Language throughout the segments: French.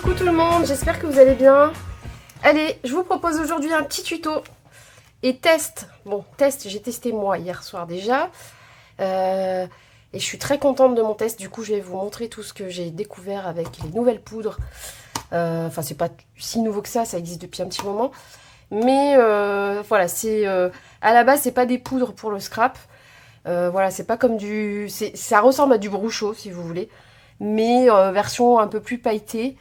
Coucou tout le monde, j'espère que vous allez bien. Allez, je vous propose aujourd'hui un petit tuto et test. Bon, test, j'ai testé moi hier soir déjà. Et je suis très contente de mon test. Du coup, je vais vous montrer tout ce que j'ai découvert avec les nouvelles poudres. Enfin, c'est pas si nouveau que ça existe depuis un petit moment. Mais voilà, c'est à la base, c'est pas des poudres pour le scrap. Voilà, c'est pas comme du... Ça ressemble à du Brucho, si vous voulez. Mais version un peu plus pailletée.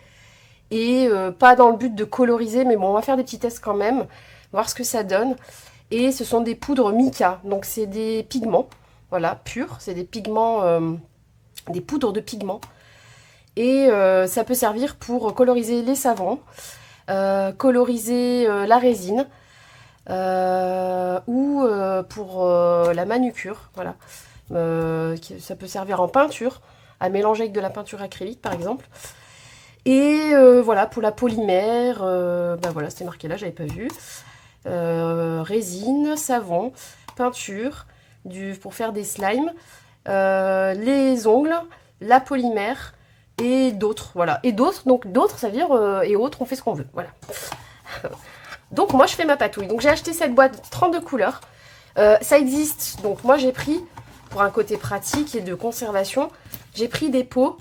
Et pas dans le but de coloriser, mais bon, on va faire des petits tests quand même, voir ce que ça donne. Et ce sont des poudres mica, donc c'est des pigments, voilà, purs, c'est des pigments, des poudres de pigments. Et ça peut servir pour coloriser les savons, coloriser la résine, ou pour la manucure, voilà. Ça peut servir en peinture, à mélanger avec de la peinture acrylique par exemple. Et voilà, pour la polymère, ben voilà, c'était marqué là, j'avais pas vu. Résine, savon, peinture, pour faire des slimes, les ongles, la polymère et d'autres, voilà. Et d'autres, donc d'autres, ça veut dire et autres, on fait ce qu'on veut, voilà. Donc moi, je fais ma patouille. Donc j'ai acheté cette boîte 32 couleurs. Ça existe, donc moi j'ai pris, pour un côté pratique et de conservation, j'ai pris des pots.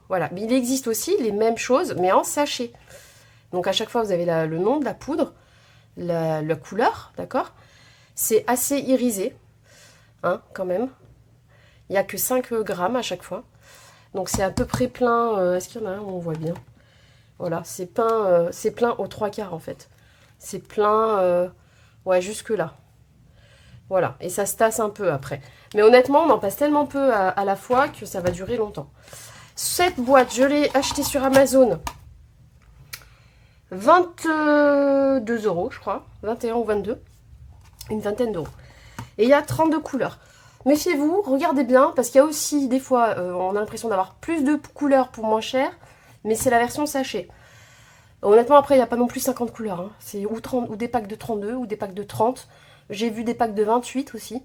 Voilà. Mais il existe aussi les mêmes choses, mais en sachet. Donc à chaque fois, vous avez le nom de la poudre, la couleur, d'accord? C'est assez irisé, hein, quand même. Il n'y a que 5 grammes à chaque fois. Donc c'est à peu près plein. Est-ce qu'il y en a un où on voit bien? Voilà, c'est plein aux 3/4 en fait. C'est plein, ouais, jusque là. Voilà, et ça se tasse un peu après. Mais honnêtement, on en passe tellement peu à la fois que ça va durer longtemps. Cette boîte, je l'ai achetée sur Amazon. 22 € je crois. 21 ou 22. Une vingtaine d'euros. Et il y a 32 couleurs. Méfiez-vous, regardez bien, parce qu'il y a aussi des fois, on a l'impression d'avoir plus de couleurs pour moins cher. Mais c'est la version sachet. Honnêtement, après, il n'y a pas non plus 50 couleurs. Hein. C'est ou des packs de 32, ou des packs de 30. J'ai vu des packs de 28 aussi.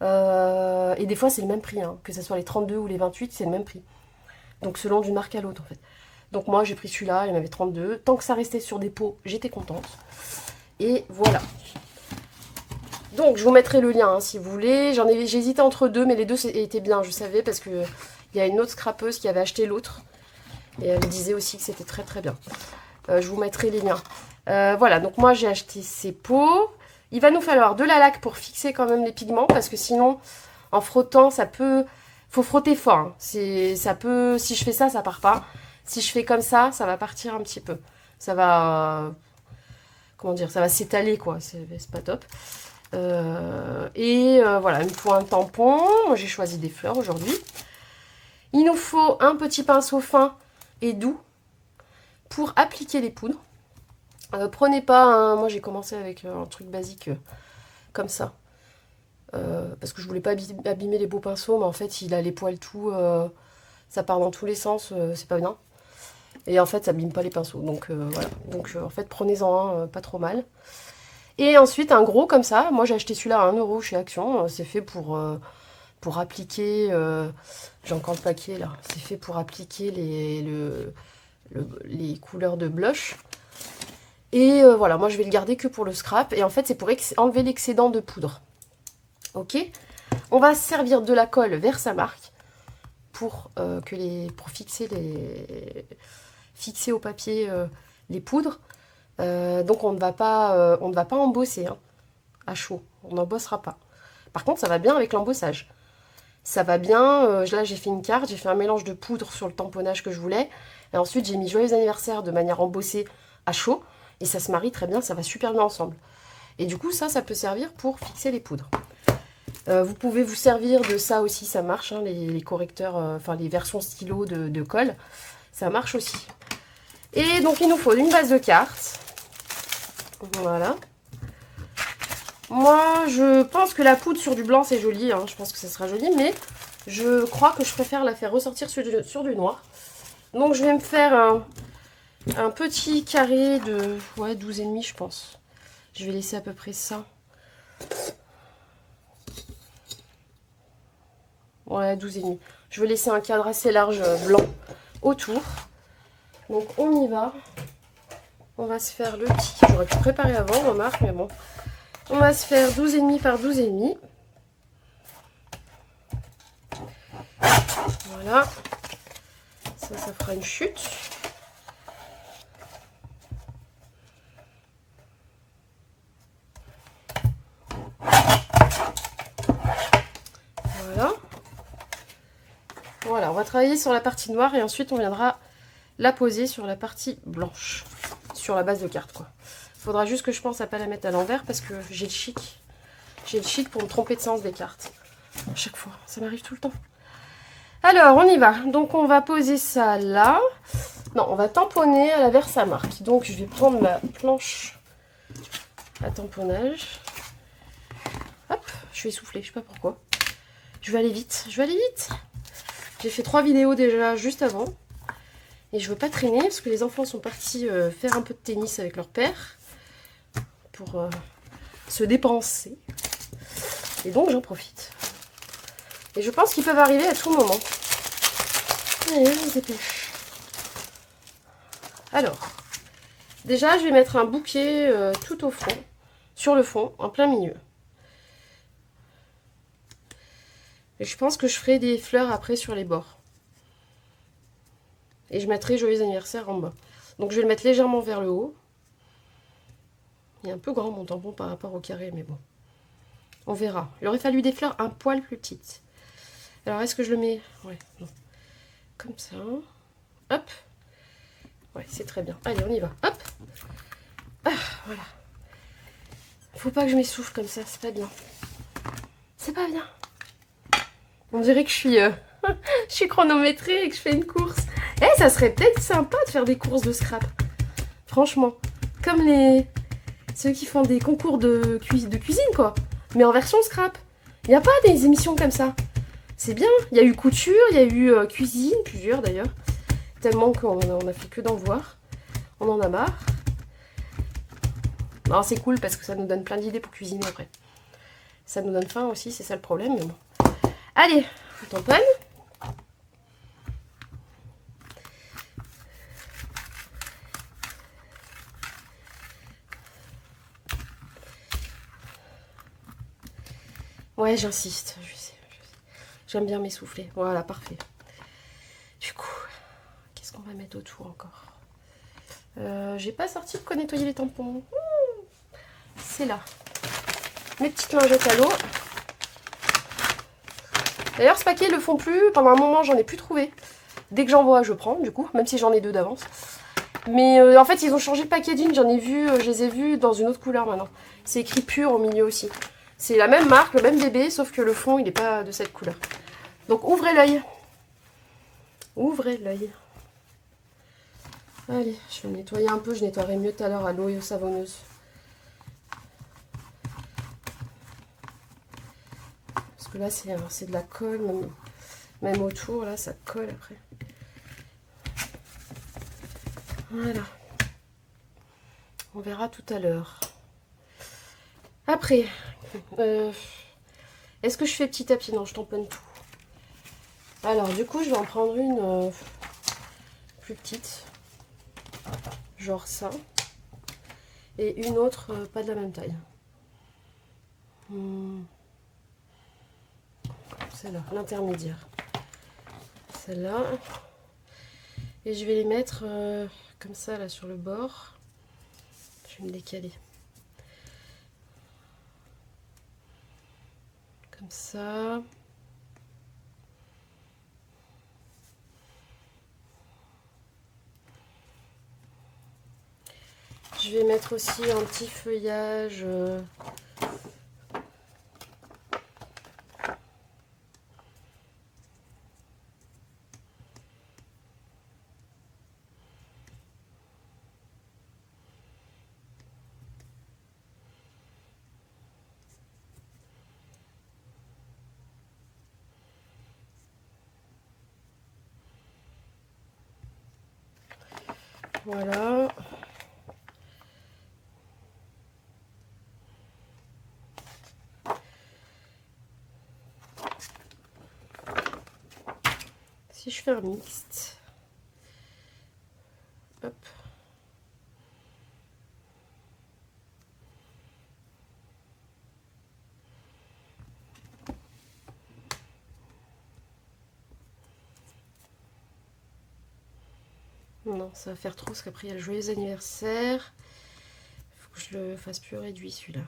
Et des fois, c'est le même prix. Hein. Que ce soit les 32 ou les 28, c'est le même prix. Donc selon d'une marque à l'autre en fait. Donc moi j'ai pris celui-là, il y en avait 32. Tant que ça restait sur des pots, j'étais contente. Et voilà. Donc je vous mettrai le lien hein, si vous voulez. J'ai hésité entre deux, mais les deux étaient bien, je savais, parce que il y a une autre scrapeuse qui avait acheté l'autre. Et elle disait aussi que c'était très très bien. Je vous mettrai les liens. Voilà, donc moi j'ai acheté ces pots. Il va nous falloir de la laque pour fixer quand même les pigments, parce que sinon, en frottant, ça peut... Faut frotter fort. Hein. Ça peut, si je fais ça, ça part pas. Si je fais comme ça va partir un petit peu. Ça va, comment dire, ça va s'étaler quoi. C'est pas top. Voilà, il me faut un tampon. Moi, j'ai choisi des fleurs aujourd'hui. Il nous faut un petit pinceau fin et doux pour appliquer les poudres. Prenez pas, moi j'ai commencé avec un truc basique comme ça. Parce que je voulais pas abîmer les beaux pinceaux, mais en fait il a les poils tout, ça part dans tous les sens, c'est pas bien. Et en fait ça abîme pas les pinceaux, donc voilà. Donc en fait prenez-en un, pas trop mal. Et ensuite un gros comme ça, moi j'ai acheté celui-là à 1 € chez Action, c'est fait pour appliquer, j'ai encore le paquet là, c'est fait pour appliquer les couleurs de blush. Et voilà, moi je vais le garder que pour le scrap, et en fait c'est pour enlever l'excédent de poudre. Ok, on va servir de la colle Versamark pour fixer au papier les poudres. Donc on ne va pas embosser hein, à chaud, on n'embossera pas. Par contre ça va bien avec l'embossage. Ça va bien, là j'ai fait une carte, j'ai fait un mélange de poudre sur le tamponnage que je voulais. Et ensuite j'ai mis joyeux anniversaire de manière embossée à chaud. Et ça se marie très bien, ça va super bien ensemble. Et du coup ça peut servir pour fixer les poudres. Vous pouvez vous servir de ça aussi, ça marche, hein, les correcteurs, enfin les versions stylo de colle, ça marche aussi. Et donc il nous faut une base de cartes. Voilà. Moi je pense que la poudre sur du blanc c'est joli, hein, je pense que ça sera joli, mais je crois que je préfère la faire ressortir sur du noir. Donc je vais me faire un petit carré de 12,5 je pense. Je vais laisser à peu près ça. Ouais, 12,5. Je vais laisser un cadre assez large blanc autour. Donc on y va. On va se faire le petit. J'aurais pu préparer avant, remarque, mais bon. On va se faire 12,5 par 12,5. Voilà. Ça fera une chute. Voilà. Voilà, on va travailler sur la partie noire et ensuite on viendra la poser sur la partie blanche. Sur la base de carte, quoi. Il faudra juste que je pense à pas la mettre à l'envers parce que j'ai le chic. J'ai le chic pour me tromper de sens des cartes. À chaque fois, ça m'arrive tout le temps. Alors, on y va. Donc, on va poser ça là. Non, on va tamponner à la Versamark. Donc, je vais prendre ma planche à tamponnage. Hop, je vais souffler, je sais pas pourquoi. Je vais aller vite, je vais aller vite. J'ai fait 3 vidéos déjà juste avant. Et je veux pas traîner parce que les enfants sont partis faire un peu de tennis avec leur père. Pour se dépenser. Et donc, j'en profite. Et je pense qu'ils peuvent arriver à tout moment. Allez, on se dépêche. Alors, déjà, je vais mettre un bouquet tout au fond, sur le fond, en plein milieu. Et je pense que je ferai des fleurs après sur les bords. Et je mettrai joyeux anniversaire en bas. Donc, je vais le mettre légèrement vers le haut. Il est un peu grand mon tampon par rapport au carré, mais bon. On verra. Il aurait fallu des fleurs un poil plus petites. Alors, est-ce que je le mets? Ouais, non. Comme ça. Hop. Ouais, c'est très bien. Allez, on y va. Hop. Ah, voilà. Faut pas que je m'essouffle comme ça, c'est pas bien. C'est pas bien. On dirait que je suis chronométrée et que je fais une course. Eh, ça serait peut-être sympa de faire des courses de scrap. Franchement. Comme ceux qui font des concours de cuisine, quoi. Mais en version scrap. Il n'y a pas des émissions comme ça. C'est bien. Il y a eu couture, il y a eu cuisine, plusieurs d'ailleurs. Tellement qu'on a fait que d'en voir. On en a marre. Alors c'est cool parce que ça nous donne plein d'idées pour cuisiner après. Ça nous donne faim aussi, c'est ça le problème. Mais bon. Allez, on tamponne. Ouais, j'insiste. Je sais. J'aime bien m'essouffler. Voilà, parfait. Du coup, qu'est-ce qu'on va mettre autour encore? J'ai pas sorti de quoi nettoyer les tampons. C'est là. Mes petites lingettes à l'eau. D'ailleurs, ce paquet, ils le font plus. Pendant un moment, j'en ai plus trouvé. Dès que j'en vois, je prends, du coup. Même si j'en ai 2 d'avance. Mais en fait, ils ont changé le packaging. J'en ai vu, je les ai vus dans une autre couleur maintenant. C'est écrit pur au milieu aussi. C'est la même marque, le même bébé, sauf que le fond, il n'est pas de cette couleur. Donc, ouvrez l'œil. Ouvrez l'œil. Allez, je vais nettoyer un peu. Je nettoierai mieux tout à l'heure à l'eau et aux savonneuses. Parce que là, c'est de la colle. Même autour, là, ça colle après. Voilà. On verra tout à l'heure. Après, est-ce que je fais petit à petit? Non, je tamponne tout. Alors, du coup, je vais en prendre une plus petite. Genre ça. Et une autre pas de la même taille. Celle-là, l'intermédiaire. Celle-là. Et je vais les mettre comme ça, là, sur le bord. Je vais me décaler. Comme ça. Je vais mettre aussi un petit feuillage. Voilà. Si je fais un mixte. Non, ça va faire trop parce qu'après il y a le joyeux anniversaire. Il faut que je le fasse plus réduit celui-là.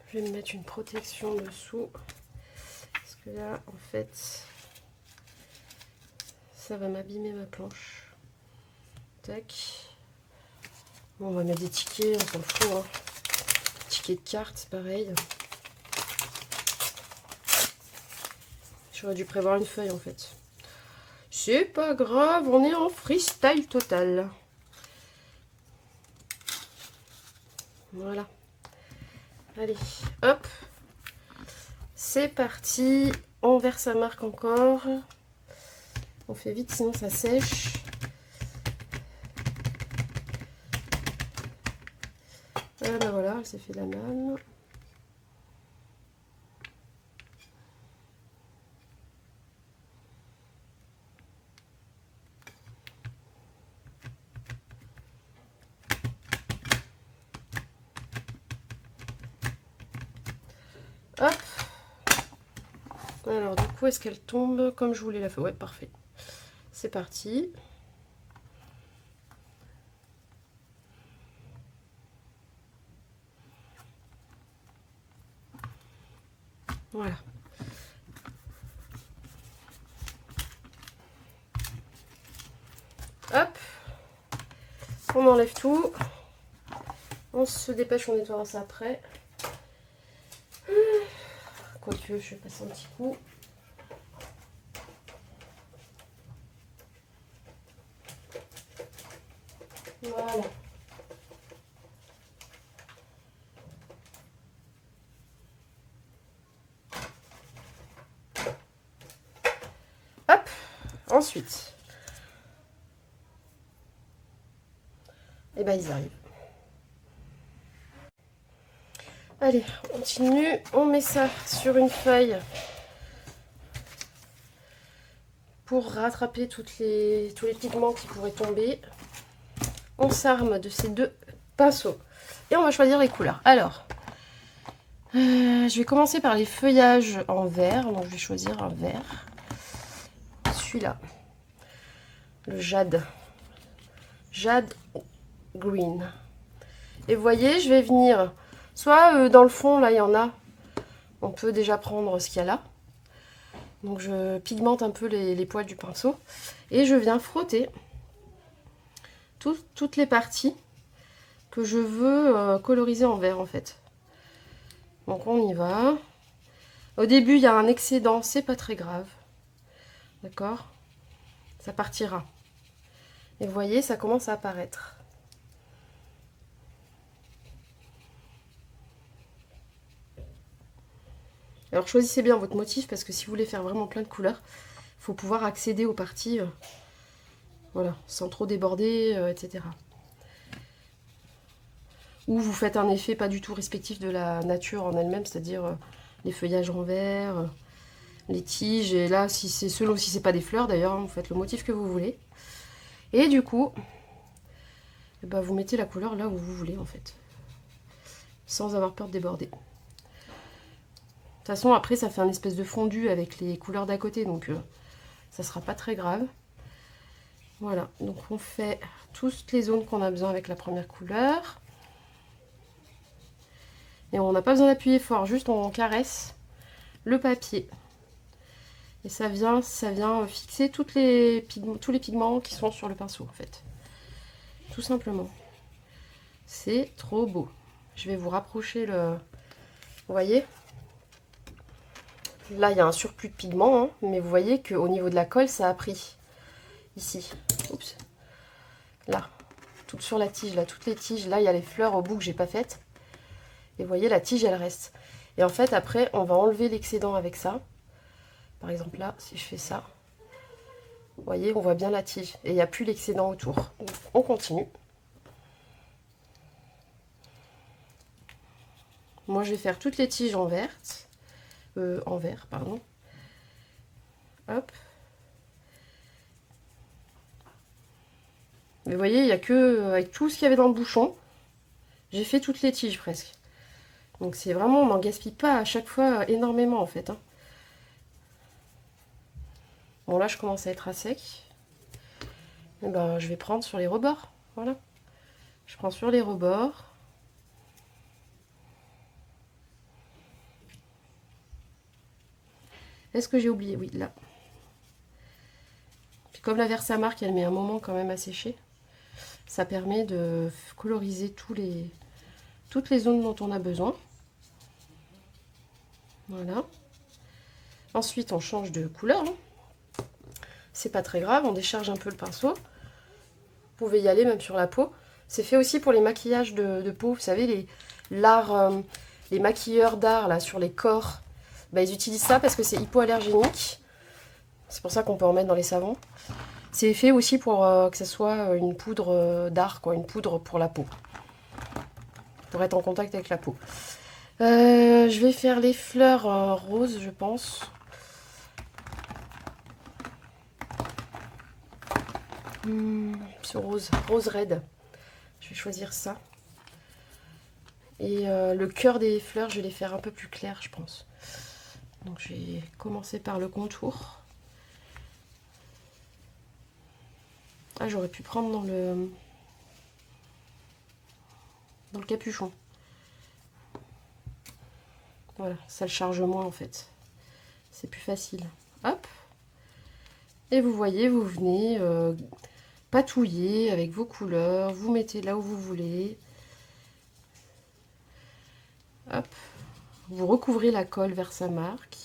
Je vais me mettre une protection dessous. Parce que là, en fait, ça va m'abîmer ma planche. Tac. Bon, on va mettre des tickets, on s'en fout. Hein. Tickets de cartes, c'est pareil. J'aurais dû prévoir une feuille en fait. C'est pas grave, on est en freestyle total. Voilà. Allez, hop. C'est parti. On verse sa marque encore. On fait vite, sinon ça sèche. Ah ben voilà, elle s'est fait la malle. Hop. Alors du coup, est-ce qu'elle tombe comme je voulais la faire? Ouais, parfait. C'est parti. Voilà. Hop. On enlève tout. On se dépêche, on nettoiera ça après. Quoique, je vais passer un petit coup. Voilà. Hop. Ensuite. Et ben ils arrivent. Allez, on continue. On met ça sur une feuille pour rattraper tous les pigments qui pourraient tomber. On s'arme de ces deux pinceaux et on va choisir les couleurs. Alors, je vais commencer par les feuillages en vert. Donc, je vais choisir un vert. Celui-là, le jade. Jade green. Et vous voyez, je vais venir soit dans le fond, là, il y en a. On peut déjà prendre ce qu'il y a là. Donc, je pigmente un peu les poils du pinceau. Et je viens frotter toutes les parties que je veux coloriser en vert, en fait. Donc, on y va. Au début, il y a un excédent, c'est pas très grave. D'accord? Ça partira. Et vous voyez, ça commence à apparaître. Alors choisissez bien votre motif parce que si vous voulez faire vraiment plein de couleurs, il faut pouvoir accéder aux parties, voilà, sans trop déborder, etc. Ou vous faites un effet pas du tout respectif de la nature en elle-même, c'est-à-dire les feuillages en vert, les tiges, et là, si c'est selon si c'est pas des fleurs d'ailleurs, vous faites le motif que vous voulez. Et du coup, eh ben, vous mettez la couleur là où vous voulez en fait, sans avoir peur de déborder. De toute façon, après, ça fait un espèce de fondu avec les couleurs d'à côté, donc ça sera pas très grave. Voilà, donc on fait toutes les zones qu'on a besoin avec la première couleur. Et on n'a pas besoin d'appuyer fort, juste on caresse le papier. Et ça vient fixer tous les pigments qui sont sur le pinceau, en fait. Tout simplement. C'est trop beau. Je vais vous rapprocher le... Vous voyez ? Là, il y a un surplus de pigments, hein, mais vous voyez qu'au niveau de la colle, ça a pris. Ici. Oups. Là. Tout sur la tige, là. Toutes les tiges. Là, il y a les fleurs au bout que j'ai pas faites. Et vous voyez, la tige, elle reste. Et en fait, après, on va enlever l'excédent avec ça. Par exemple, là, si je fais ça, vous voyez, on voit bien la tige. Et il n'y a plus l'excédent autour. Donc, on continue. Moi, je vais faire toutes les tiges en vert, pardon. Hop. Mais vous voyez, il n'y a que avec tout ce qu'il y avait dans le bouchon, j'ai fait toutes les tiges presque. Donc c'est vraiment, on n'en gaspille pas à chaque fois énormément en fait. Hein. Bon là je commence à être à sec. Et ben je vais prendre sur les rebords. Voilà. Je prends sur les rebords. Est-ce que j'ai oublié? Oui, là. Puis comme la Versamark, elle met un moment quand même à sécher, ça permet de coloriser toutes les zones dont on a besoin. Voilà. Ensuite, on change de couleur. Hein. C'est pas très grave, on décharge un peu le pinceau. Vous pouvez y aller même sur la peau. C'est fait aussi pour les maquillages de peau. Vous savez, les maquilleurs d'art là sur les corps, bah, ils utilisent ça parce que c'est hypoallergénique. C'est pour ça qu'on peut en mettre dans les savons. C'est fait aussi pour que ce soit une poudre d'art, quoi, une poudre pour la peau. Pour être en contact avec la peau. Je vais faire les fleurs roses, je pense. Ce rose raide. Je vais choisir ça. Et le cœur des fleurs, je vais les faire un peu plus clair, je pense. Donc je vais commencer par le contour. Ah, j'aurais pu prendre dans le capuchon. Voilà, ça le charge moins en fait. C'est plus facile. Hop. Et vous voyez, vous venez patouiller avec vos couleurs. Vous mettez là où vous voulez. Hop. Vous recouvrez la colle Versamark.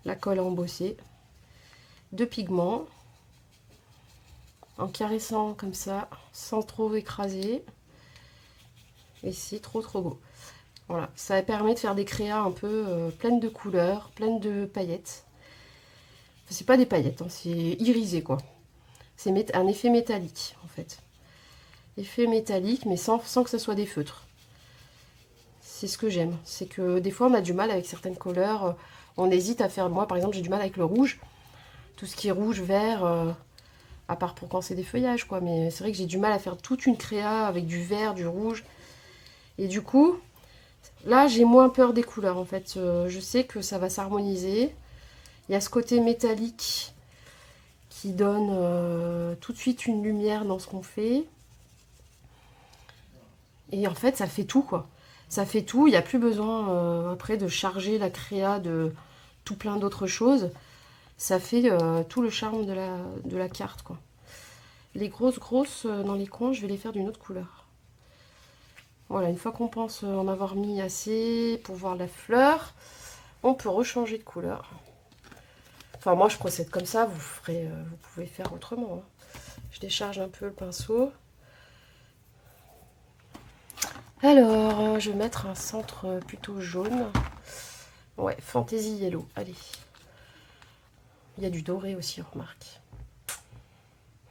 La colle embossée. De pigments. En caressant comme ça, sans trop écraser. Et c'est trop beau. Voilà, ça permet de faire des créas un peu pleines de couleurs, pleines de paillettes. Enfin, c'est pas des paillettes, hein, c'est irisé quoi. C'est un effet métallique en fait. Effet métallique, mais sans que ce soit des feutres. C'est ce que j'aime. C'est que des fois on a du mal avec certaines couleurs. On hésite à faire. Moi par exemple, j'ai du mal avec le rouge. Tout ce qui est rouge, vert. À part pour quand c'est des feuillages, quoi. Mais c'est vrai que j'ai du mal à faire toute une créa avec du vert, du rouge. Et du coup, là, j'ai moins peur des couleurs, en fait. Je sais que ça va s'harmoniser. Il y a ce côté métallique qui donne tout de suite une lumière dans ce qu'on fait. Et en fait, ça fait tout, quoi. Ça fait tout. Il n'y a plus besoin, après, de charger la créa de tout plein d'autres choses. Ça fait tout le charme de la carte, quoi. Les grosses dans les coins, je vais les faire d'une autre couleur. Voilà, une fois qu'on pense en avoir mis assez pour voir la fleur, on peut rechanger de couleur. Enfin, moi, je procède comme ça. Vous pouvez faire autrement. Hein. Je décharge un peu le pinceau. Alors, je vais mettre un centre plutôt jaune. Ouais, Fantasy Yellow. Allez. Il y a du doré aussi, remarque.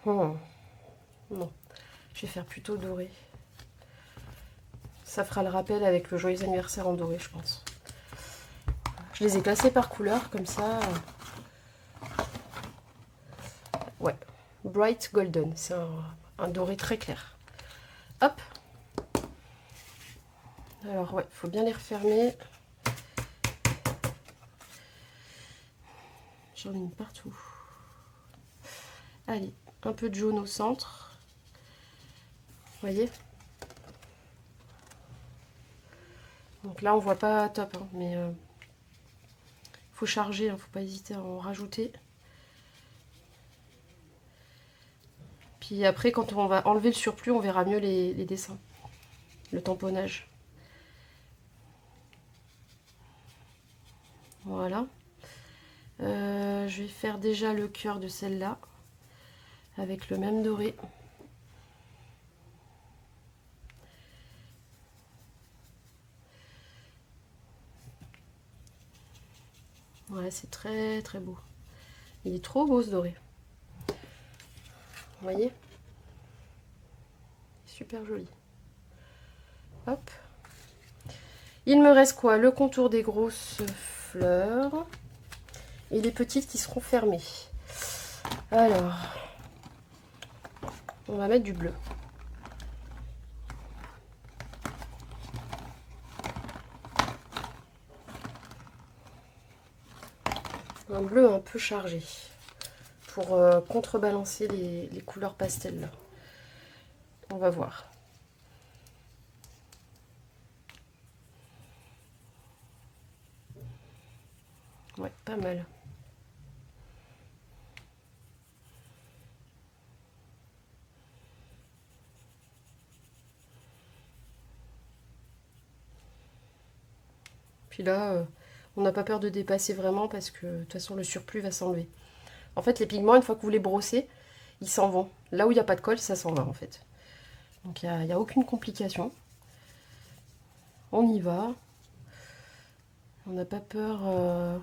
Non, je vais faire plutôt doré. Ça fera le rappel avec le joyeux anniversaire en doré, je pense. Je les ai classés par couleur, comme ça. Ouais, Bright Golden. C'est un doré très clair. Hop. Alors, ouais, il faut bien les refermer. J'en ai mis partout. Allez, un peu de jaune au centre. Vous voyez? Donc là, on voit pas top, hein, mais faut charger, hein, faut pas hésiter à en rajouter. Puis après, quand on va enlever le surplus, on verra mieux les dessins, le tamponnage. Voilà. Je vais faire déjà le cœur de celle-là, avec le même doré. Ouais, c'est très beau. Il est trop beau ce doré. Vous voyez? Super joli. Hop. Il me reste quoi? Le contour des grosses fleurs et les petites qui seront fermées. Alors, On va mettre du bleu. Un bleu un peu chargé pour contrebalancer les couleurs pastel là. On va voir. Ouais, pas mal. Puis là, on n'a pas peur de dépasser vraiment parce que de toute façon le surplus va s'enlever. En fait, les pigments, une fois que vous les brossez, ils s'en vont. Là où il n'y a pas de colle, ça s'en va en fait. Donc il n'y a aucune complication. On y va. On n'a pas peur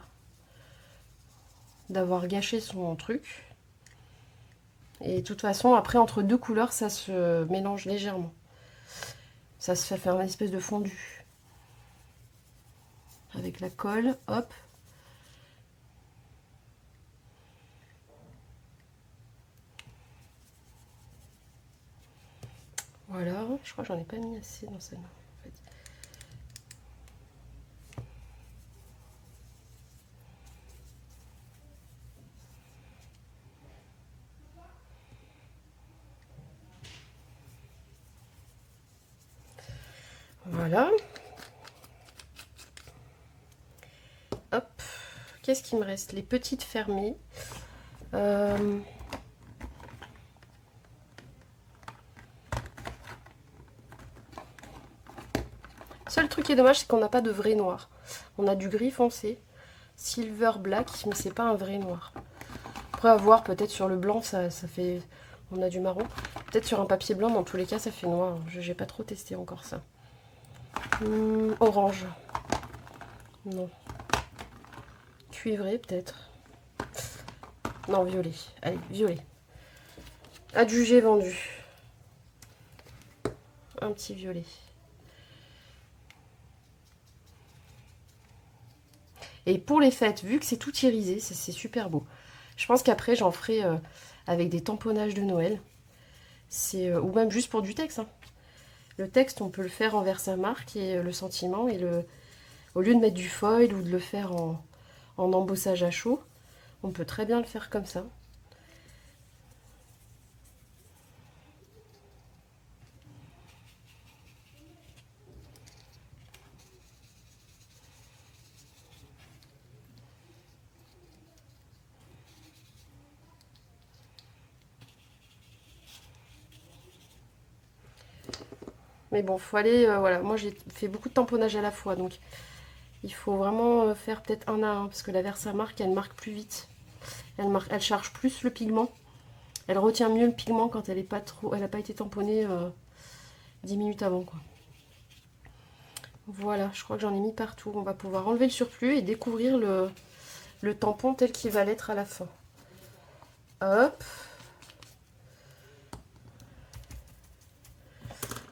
d'avoir gâché son truc. Et de toute façon, après, entre deux couleurs, ça se mélange légèrement. Ça se fait faire une espèce de fondu. Avec la colle, hop. Voilà, je crois que j'en ai pas mis assez dans celle-là en fait. Voilà. Hop. Qu'est-ce qui me reste? Les petites fermées. Seul truc qui est dommage, c'est qu'on n'a pas de vrai noir. On a du gris foncé, silver black, mais c'est pas un vrai noir. Après avoir peut-être sur le blanc, ça fait... On a du marron. Peut-être sur un papier blanc, dans tous les cas, ça fait noir. J'ai pas trop testé encore ça. Orange. Non. Cuivré peut-être. Non, violet. Allez, violet. Adjugé, vendu. Un petit violet. Et pour les fêtes, vu que c'est tout irisé, c'est super beau. Je pense qu'après, j'en ferai avec des tamponnages de Noël. Ou même juste pour du texte. Hein. Le texte, on peut le faire envers sa marque et le sentiment. Et au lieu de mettre du foil ou de le faire en embossage à chaud, on peut très bien le faire comme ça. Mais bon, faut aller... voilà, moi j'ai fait beaucoup de tamponnage à la fois, donc il faut vraiment faire peut-être un à un, parce que la Versamark, elle marque plus vite. Elle charge plus le pigment. Elle retient mieux le pigment quand elle n'a pas été tamponnée 10 minutes avant, quoi. Voilà, je crois que j'en ai mis partout. On va pouvoir enlever le surplus et découvrir le tampon tel qu'il va l'être à la fin. Hop.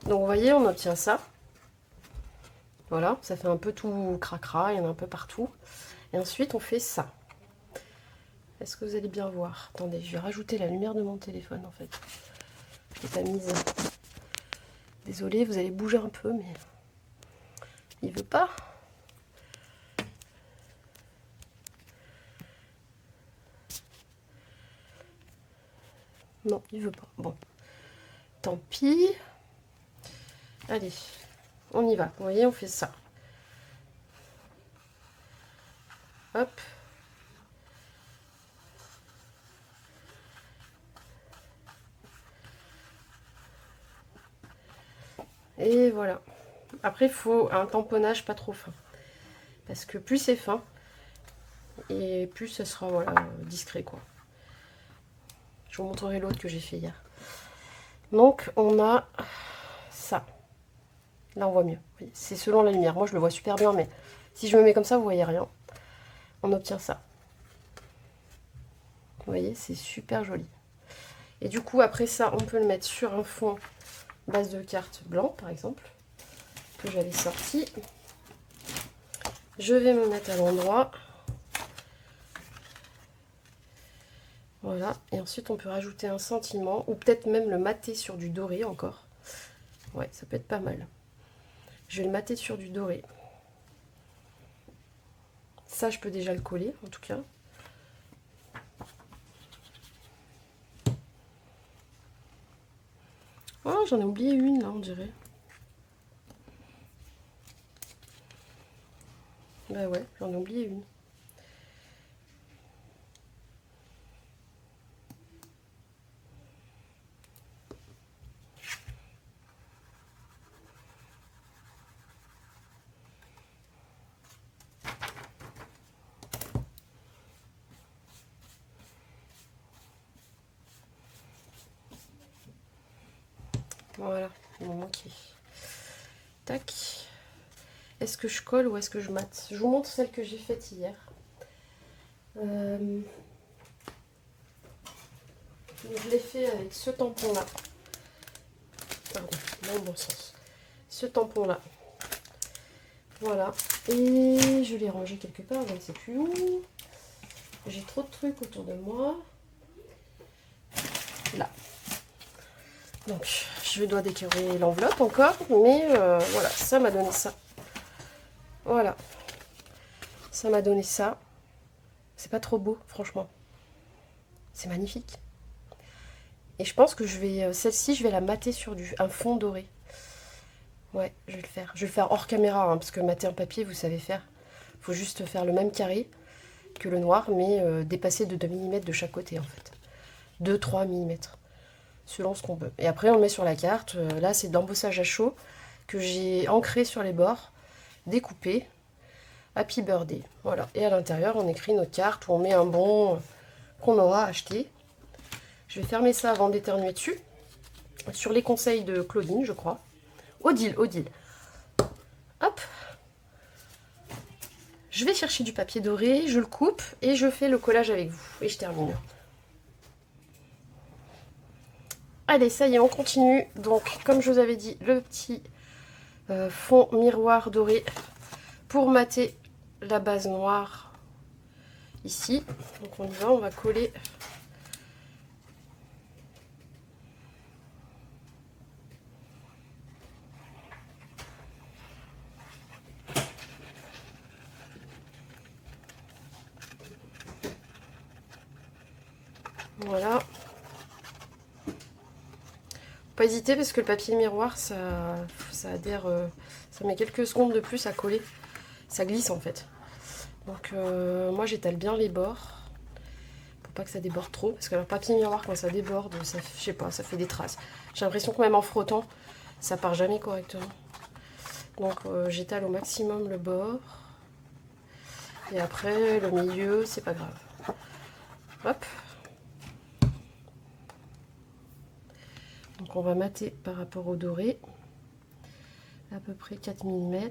Donc vous voyez, on obtient ça. Voilà, ça fait un peu tout cracra, il y en a un peu partout. Et ensuite, on fait ça. Est-ce que vous allez bien voir? Attendez, je vais rajouter la lumière de mon téléphone, en fait. Je l'ai pas mise. Désolée, vous allez bouger un peu, mais... il veut pas. Non, il veut pas. Bon. Tant pis. Allez, on y va. Vous voyez, on fait ça. Hop. Et voilà. Après, il faut un tamponnage pas trop fin. Parce que plus c'est fin, et plus ce sera voilà, discret, quoi. Je vous montrerai l'autre que j'ai fait hier. Donc, on a ça. Là, on voit mieux. C'est selon la lumière. Moi, je le vois super bien, mais si je me mets comme ça, vous voyez rien. On obtient ça. Vous voyez, c'est super joli. Et du coup, après ça, on peut le mettre sur un fond base de cartes blanc, par exemple, que j'avais sorti. Je vais me mettre à l'endroit. Voilà, et ensuite on peut rajouter un sentiment, ou peut-être même le mater sur du doré encore. Ouais, ça peut être pas mal. Je vais le mater sur du doré. Ça, je peux déjà le coller, en tout cas. Oh, j'en ai oublié une, là, on dirait. Bah ouais, j'en ai oublié une. Voilà, il m'en manquait. Tac. Est-ce que je colle ou est-ce que je mate? Je vous montre celle que j'ai faite hier. Je l'ai fait avec ce tampon-là. Pardon, dans le bon sens. Ce tampon-là. Voilà. Et je l'ai rangé quelque part, je ne sais plus où. J'ai trop de trucs autour de moi. Là. Donc, je dois décorer l'enveloppe encore, mais voilà, ça m'a donné ça. Voilà. Ça m'a donné ça. C'est pas trop beau, franchement. C'est magnifique. Et je pense que je vais, celle-ci, je vais la mater sur un fond doré. Ouais, je vais le faire. Je vais le faire hors caméra, hein, parce que mater un papier, vous savez faire. Il faut juste faire le même carré que le noir, mais dépasser de 2 mm de chaque côté, en fait. 2-3 mm, selon ce qu'on veut. Et après, on le met sur la carte. Là, c'est de l'embossage à chaud que j'ai ancré sur les bords, découpé. Happy Birthday. Voilà. Et à l'intérieur, on écrit notre carte où on met un bon qu'on aura acheté. Je vais fermer ça avant d'éternuer dessus. Sur les conseils de Claudine, je crois. Odile, Odile. Hop. Je vais chercher du papier doré, je le coupe et je fais le collage avec vous. Et je termine. Allez, ça y est, on continue. Donc, comme je vous avais dit, le petit fond miroir doré pour mater la base noire ici. Donc, on y va, on va coller. Voilà. Pas hésiter parce que le papier miroir, ça adhère, ça met quelques secondes de plus à coller. Ça glisse en fait. Donc moi j'étale bien les bords pour pas que ça déborde trop. Parce que le papier miroir quand ça déborde, ça, je sais pas, ça fait des traces. J'ai l'impression que même en frottant, ça part jamais correctement. Donc j'étale au maximum le bord. Et après le milieu, c'est pas grave. Hop. Donc on va mater par rapport au doré. À peu près 4 mm.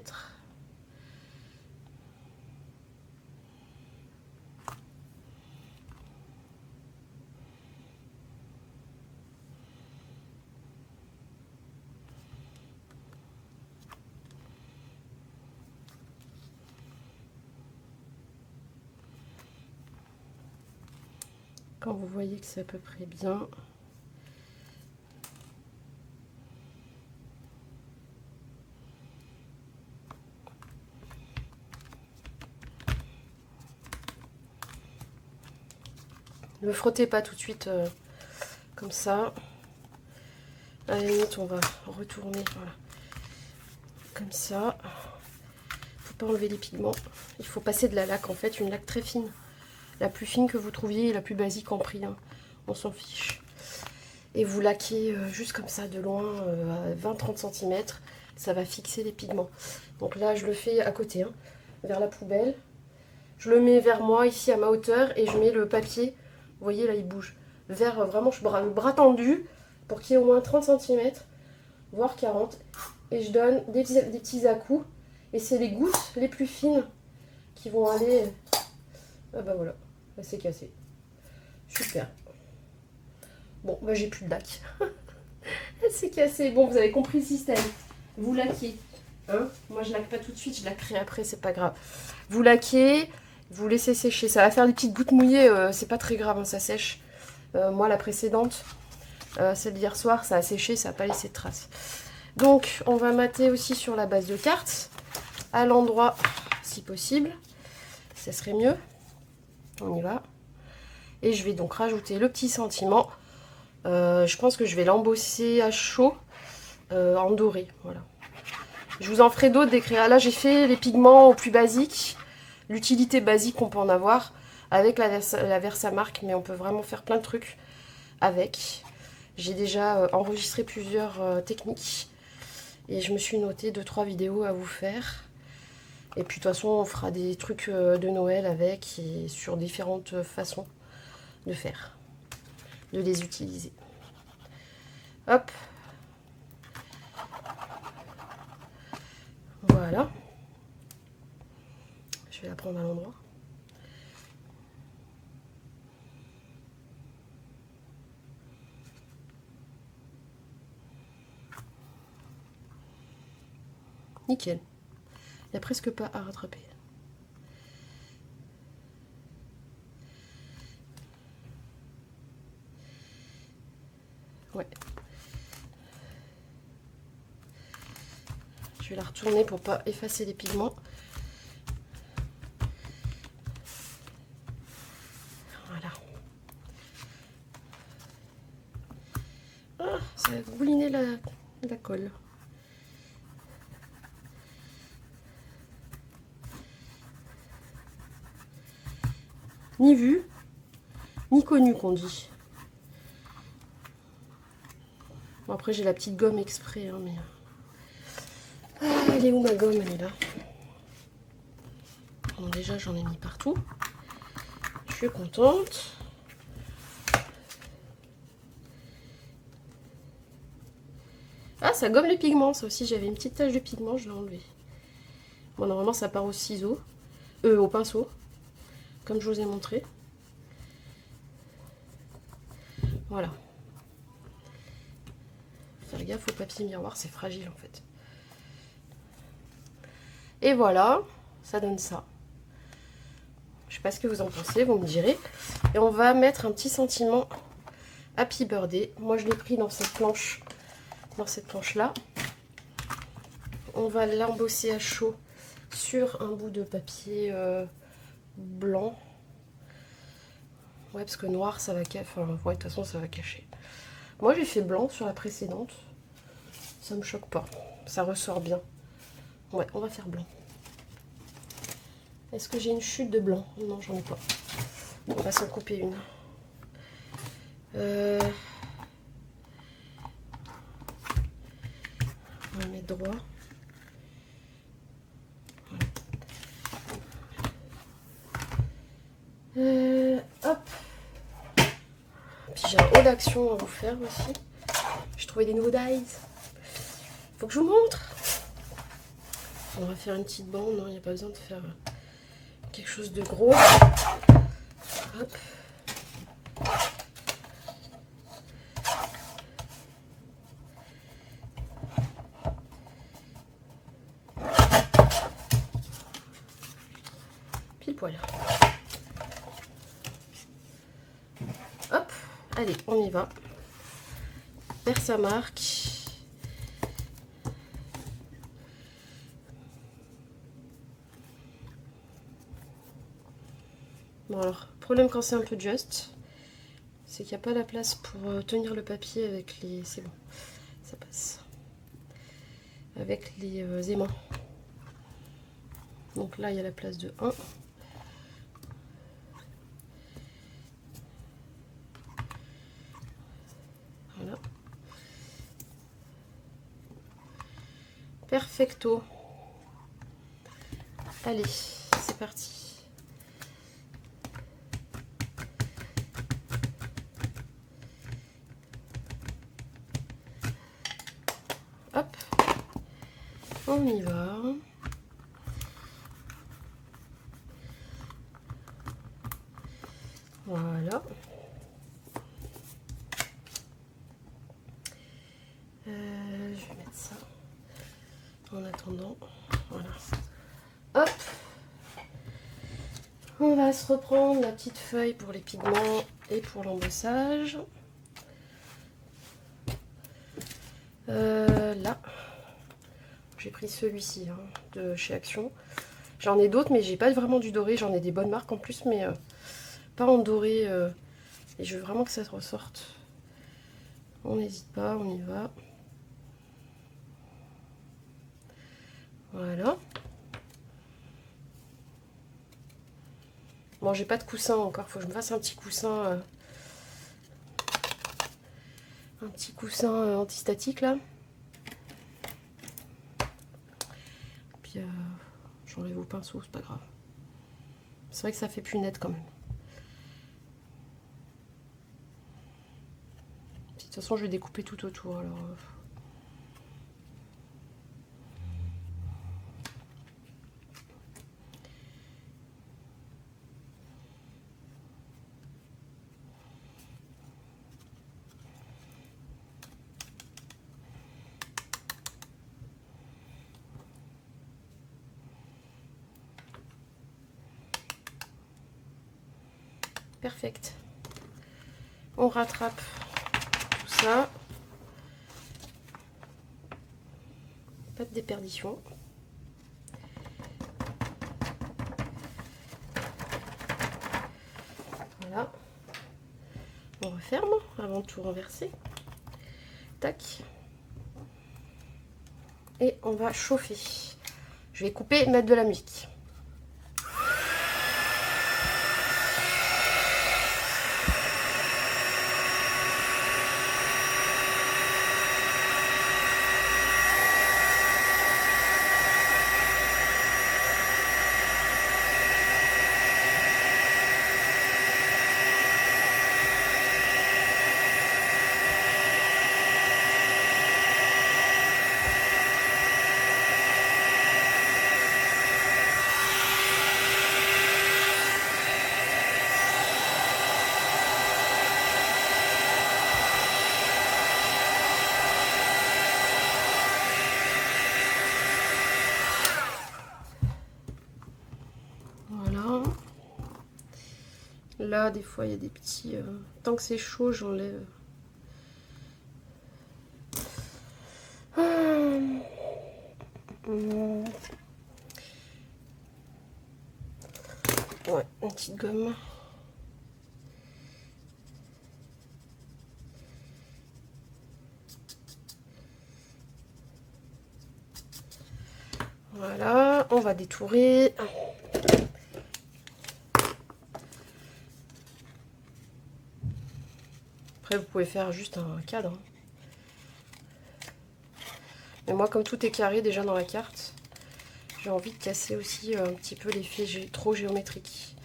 Quand vous voyez que c'est à peu près bien, ne frottez pas tout de suite comme ça. À la limite, on va retourner, voilà, comme ça. Faut pas enlever les pigments. Il faut passer de la laque, en fait, une laque très fine. La plus fine que vous trouviez, la plus basique en prix, hein. On s'en fiche. Et vous laquez juste comme ça, de loin, à 20-30 cm. Ça va fixer les pigments. Donc là, je le fais à côté, hein, vers la poubelle. Je le mets vers moi, ici, à ma hauteur, et je mets le papier. Vous voyez, là, il bouge. Vers, vraiment, le bras tendu, pour qu'il y ait au moins 30 cm, voire 40. Et je donne des petits à-coups. Et c'est les gouttes les plus fines qui vont aller... Ah bah voilà, là c'est cassé. Super. Bon, bah j'ai plus de laque. C'est cassé. Bon, vous avez compris le système. Vous laquez. Hein, moi, je laque pas tout de suite, je laquerai après, c'est pas grave. Vous laquez, vous laissez sécher. Ça va faire des petites gouttes mouillées, c'est pas très grave, hein, ça sèche. Moi, la précédente, celle d'hier soir, ça a séché, ça n'a pas laissé de traces. Donc, on va mater aussi sur la base de cartes, à l'endroit, si possible. Ça serait mieux. On y va. Et je vais donc rajouter le petit sentiment. Je pense que je vais l'embosser à chaud en doré. Voilà. Je vous en ferai d'autres des créas. Là, j'ai fait les pigments au plus basique. L'utilité basique qu'on peut en avoir avec la Versamark. Mais on peut vraiment faire plein de trucs avec. J'ai déjà enregistré plusieurs techniques. Et je me suis noté 2-3 vidéos à vous faire. Et puis de toute façon, on fera des trucs de Noël avec et sur différentes façons de faire, de les utiliser. Hop. Voilà. Je vais la prendre à l'endroit. Nickel. Il n'y a presque pas à rattraper. Ouais. Je vais la retourner pour pas effacer les pigments. Voilà. Ah, ça a gouliné la colle. Ni vu, ni connu qu'on dit. Bon, après j'ai la petite gomme exprès, hein, mais... Ah, elle est où ma gomme? Elle est là. Bon, déjà j'en ai mis partout. Je suis contente. Ah, ça gomme les pigments, ça aussi. J'avais une petite tache de pigment, je l'ai enlevé. Bon, normalement ça part au ciseau. Au pinceau. Comme je vous ai montré. Voilà. Faire gaffe au papier miroir, c'est fragile en fait. Et voilà, ça donne ça. Je sais pas ce que vous en pensez, vous me direz. Et on va mettre un petit sentiment Happy Birthday. Moi je l'ai pris dans cette planche, là. On va l'embosser à chaud sur un bout de papier blanc. Ouais, parce que noir ça va cacher. Enfin, ouais, de toute façon ça va cacher. Moi j'ai fait blanc sur la précédente. Ça me choque pas. Ça ressort bien. Ouais, on va faire blanc. Est-ce que j'ai une chute de blanc? Non, j'en ai pas. Bon, on va s'en couper une. On va mettre droit. Hop. Puis j'ai un haut d'action à vous faire aussi. J'ai trouvé des nouveaux dies. Faut que je vous montre. On va faire une petite bande. Non, il n'y a pas besoin de faire quelque chose de gros. Hop. Pile poil. Hop. Allez, on y va. Versamark. Bon alors, problème quand c'est un peu juste, c'est qu'il n'y a pas la place pour tenir le papier avec les... C'est bon, ça passe. Avec les aimants. Donc là, il y a la place de 1. Voilà. Perfecto. Allez, c'est parti. Hop, on y va. Voilà. Je vais mettre ça en attendant. Voilà. Hop. On On va se reprendre la petite feuille pour les pigments et pour l'embossage. Là, j'ai pris celui-ci hein, de chez Action. J'en ai d'autres, mais j'ai pas vraiment du doré. J'en ai des bonnes marques en plus, mais pas en doré. Et je veux vraiment que ça se ressorte. On n'hésite pas, on y va. Voilà. Bon, j'ai pas de coussin encore. Faut que je me fasse un petit coussin. Un petit coussin antistatique là. Puis j'enlève au pinceau, c'est pas grave. C'est vrai que ça fait plus net quand même. Puis, de toute façon, je vais découper tout autour. Alors. Perfect. On rattrape tout ça. Pas de déperdition. Voilà. On referme avant de tout renverser. Tac. Et on va chauffer. Je vais couper et mettre de la musique. Là, des fois, il y a des petits... Tant que c'est chaud, j'enlève. Ouais, une petite gomme. Voilà, on va détourer. Après, vous pouvez faire juste un cadre. Mais moi, comme tout est carré déjà dans la carte, j'ai envie de casser aussi un petit peu l'effet trop géométrique.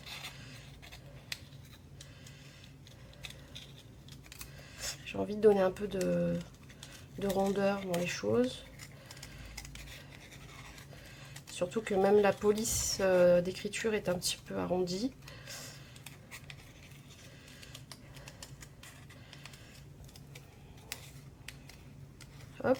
J'ai envie de donner un peu de rondeur dans les choses. Surtout que même la police d'écriture est un petit peu arrondie. Hop.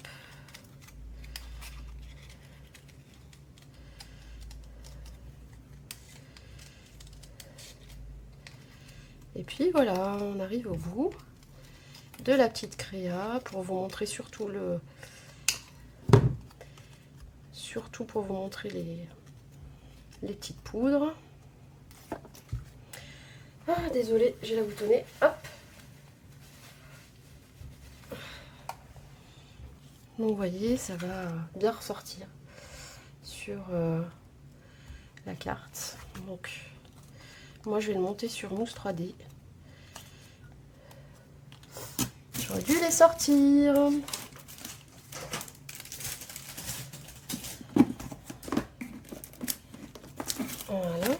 Et puis voilà, on arrive au bout de la petite créa pour vous montrer surtout pour vous montrer les petites poudres. Ah, désolée, j'ai la boutonnée. Hop. Donc vous voyez, ça va bien ressortir sur la carte. Donc moi je vais le monter sur mousse 3D. J'aurais dû les sortir. Voilà.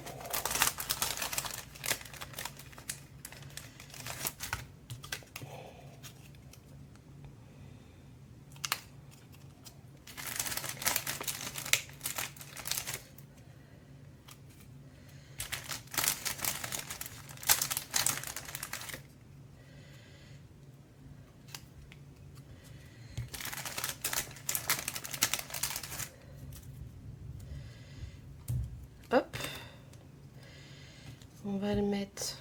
va le mettre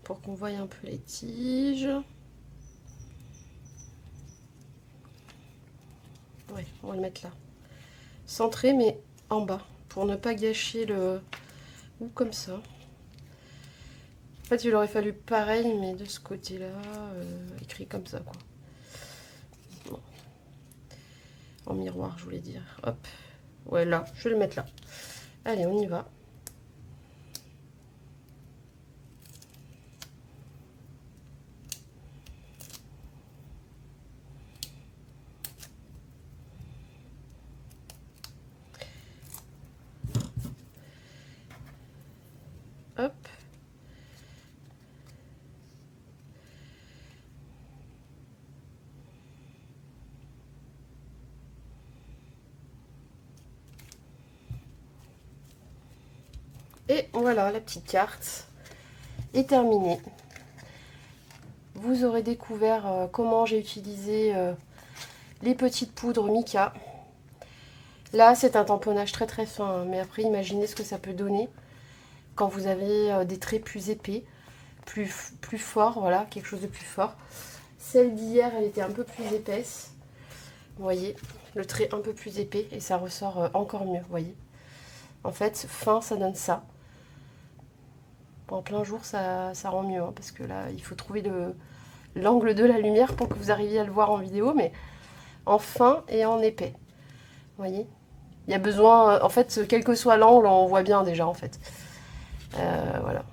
pour qu'on voie un peu les tiges. Ouais, on va le mettre là. Centré, mais en bas, pour ne pas gâcher le... Ou comme ça. En fait, il aurait fallu pareil, mais de ce côté-là, écrit comme ça, quoi. Bon. En miroir, je voulais dire. Hop. Ouais, là, je vais le mettre là. Allez, on y va. Hop. Et voilà, la petite carte est terminée. Vous aurez découvert comment j'ai utilisé les petites poudres Mica. Là, c'est un tamponnage très très fin, hein, mais après, imaginez ce que ça peut donner quand vous avez des traits plus épais, plus forts, voilà, quelque chose de plus fort. Celle d'hier, elle était un peu plus épaisse. Vous voyez, le trait un peu plus épais et ça ressort encore mieux, vous voyez. En fait, fin, ça donne ça. En plein jour, ça rend mieux, hein, parce que là, il faut trouver l'angle de la lumière pour que vous arriviez à le voir en vidéo, mais en fin et en épais. Vous voyez, il y a besoin, en fait, quel que soit l'angle, on voit bien déjà, en fait. Voilà.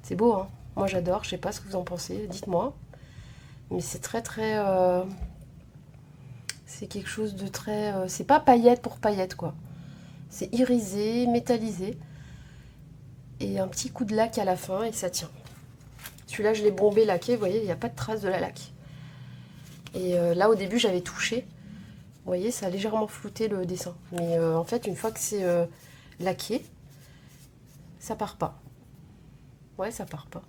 C'est beau, hein. Moi, j'adore, je sais pas ce que vous en pensez, dites-moi. Mais c'est très, très... c'est quelque chose de très... c'est pas paillette pour paillette, quoi. C'est irisé, métallisé. Et un petit coup de lac à la fin et ça tient. Celui-là, je l'ai bombé, laqué, vous voyez, il n'y a pas de trace de la laque. Et là, au début, j'avais touché. Vous voyez, ça a légèrement flouté le dessin. Mais en fait, une fois que c'est laqué, ça part pas. Ouais, ça part pas.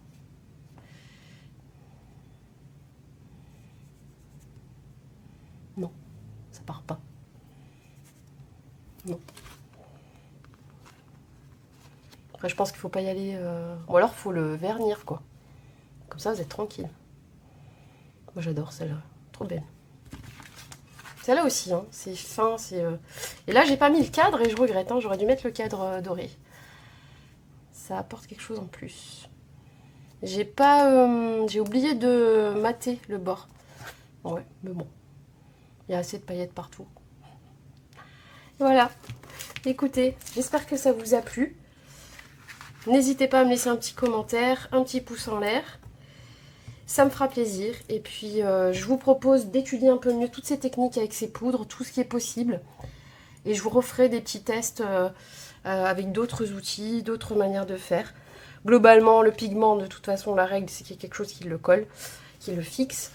Non, ça part pas. Non. Après, je pense qu'il faut pas y aller... Ou alors, il faut le vernir, quoi. Comme ça, vous êtes tranquille. Moi, j'adore celle-là. Trop belle. Celle-là aussi, hein. C'est fin, c'est... Et là, j'ai pas mis le cadre et je regrette. Hein. J'aurais dû mettre le cadre doré. Ça apporte quelque chose en plus. J'ai pas... j'ai oublié de mater le bord. Ouais, mais bon. Il y a assez de paillettes partout. Voilà. Écoutez, j'espère que ça vous a plu. N'hésitez pas à me laisser un petit commentaire, un petit pouce en l'air. Ça me fera plaisir. Et puis, je vous propose d'étudier un peu mieux toutes ces techniques avec ces poudres, tout ce qui est possible. Et je vous referai des petits tests avec d'autres outils, d'autres manières de faire. Globalement, le pigment, de toute façon, la règle, c'est qu'il y a quelque chose qui le colle, qui le fixe.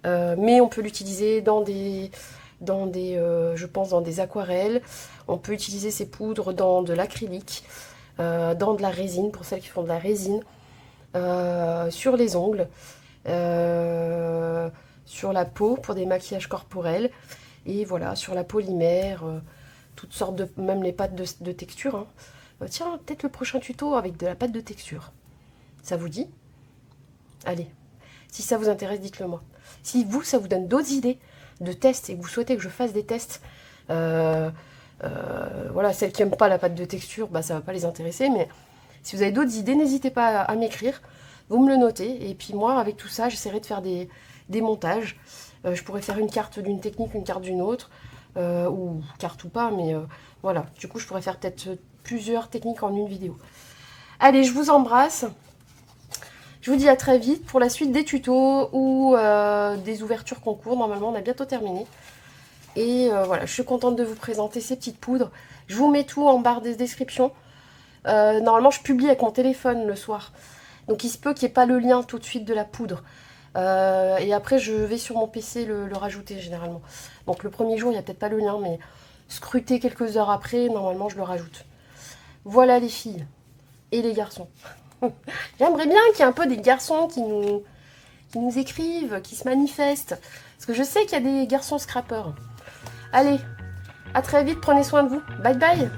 Mais on peut l'utiliser dans des je pense, dans des aquarelles. On peut utiliser ces poudres dans de l'acrylique, dans de la résine, pour celles qui font de la résine, sur les ongles, sur la peau, pour des maquillages corporels, et voilà, sur la polymère, toutes sortes de... même les pâtes de texture. Hein. Tiens, peut-être le prochain tuto avec de la pâte de texture. Ça vous dit? Allez, si ça vous intéresse, dites-le moi. Si vous, ça vous donne d'autres idées de tests et que vous souhaitez que je fasse des tests, voilà, celles qui n'aiment pas la pâte de texture, bah, ça ne va pas les intéresser, mais si vous avez d'autres idées, n'hésitez pas à m'écrire, vous me le notez, et puis moi, avec tout ça, j'essaierai de faire des montages. Je pourrais faire une carte d'une technique, une carte d'une autre, ou carte ou pas, mais voilà, du coup, je pourrais faire peut-être plusieurs techniques en une vidéo. Allez, je vous embrasse. Je vous dis à très vite pour la suite des tutos ou des ouvertures concours. Normalement, on a bientôt terminé. Et voilà, je suis contente de vous présenter ces petites poudres. Je vous mets tout en barre de description. Normalement, je publie avec mon téléphone le soir. Donc, il se peut qu'il n'y ait pas le lien tout de suite de la poudre. Et après, je vais sur mon PC le rajouter généralement. Donc, le premier jour, il n'y a peut-être pas le lien, mais scrutez quelques heures après, normalement, je le rajoute. Voilà les filles et les garçons. J'aimerais bien qu'il y ait un peu des garçons qui nous écrivent, qui se manifestent. Parce que je sais qu'il y a des garçons scrappeurs. Allez, à très vite, prenez soin de vous. Bye bye.